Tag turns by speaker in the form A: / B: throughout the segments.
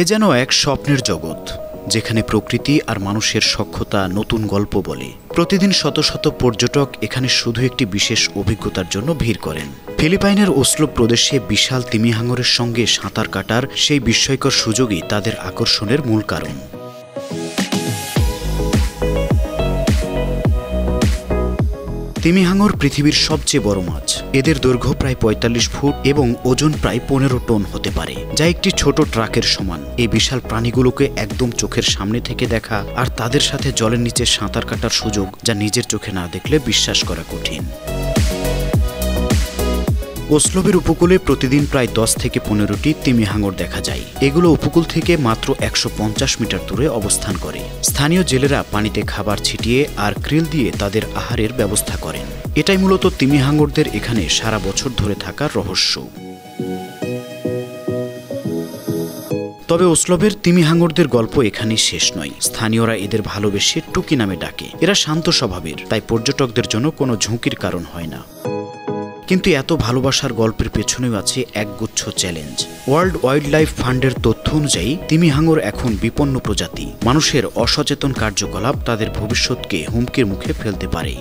A: এ যেন এক স্বপ্নের জগৎ, যেখানে প্রকৃতি আর মানুষের সখ্যতা নতুন গল্প বলে। প্রতিদিন শত শত পর্যটক এখানে শুধু একটি বিশেষ অভিজ্ঞতার জন্য ভিড় করেন। ফিলিপাইনের ওসলো প্রদেশে বিশাল তিমি হাঙরের সঙ্গে সাঁতার কাটার সেই বিস্ময়কর সুযোগই তাদের আকর্ষণের মূল কারণ। তিমি হাঙর পৃথিবীর সবচেয়ে বড় মাছ। এদের দৈর্ঘ্য প্রায় ৪৫ ফুট এবং ওজন প্রায় ১৫ টন হতে পারে, যা একটি ছোট ট্রাকের সমান। এই বিশাল প্রাণীগুলোকে একদম চোখের সামনে থেকে দেখা আর তাদের সাথে জলের নিচে সাঁতার কাটার সুযোগ, যা নিজের চোখে না দেখলে বিশ্বাস করা কঠিন। ওসলোবের উপকূলে প্রতিদিন প্রায় ১০ থেকে ১৫টি তিমি হাঙর দেখা যায়। এগুলো উপকূল থেকে মাত্র ১৫০ মিটার দূরে অবস্থান করে। স্থানীয় জেলেরা পানিতে খাবার ছিটিয়ে আর ক্রিল দিয়ে তাদের আহারের ব্যবস্থা করেন। এটাই মূলত তিমি হাঙরদের এখানে সারা বছর ধরে থাকার রহস্য। তবে ওসলোবের তিমি হাঙরদের গল্প এখানেই শেষ নয়। স্থানীয়রা এদের ভালোবেসে টুকি নামে ডাকে। এরা শান্ত স্বভাবের, তাই পর্যটকদের জন্য কোনো ঝুঁকির কারণ হয় না। কিন্তু এত ভালোবাসার গল্পের পেছনেও আছে একগুচ্ছ চ্যালেঞ্জ। ওয়ার্ল্ড ওয়াইল্ড লাইফ ফান্ডের তথ্য অনুযায়ী তিমি হাঙর এখন বিপন্ন প্রজাতি। মানুষের অসচেতন কার্যকলাপ তাদের ভবিষ্যৎকে হুমকির মুখে ফেলতে পারে।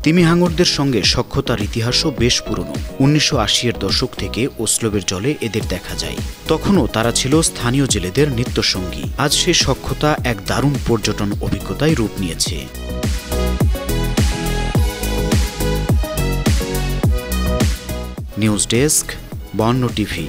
A: তিমি হাঙরদের সঙ্গে সখ্যতার ইতিহাসও বেশ পুরনো। ১৯৮০-এর দশক থেকে ওসলোবের জলে এদের দেখা যায়। তখনও তারা ছিল স্থানীয় জেলেদের নিত্যসঙ্গী। আজ সে সখ্যতা এক দারুণ পর্যটন অভিজ্ঞতায় রূপ নিয়েছে। News desk, ৫২ TV.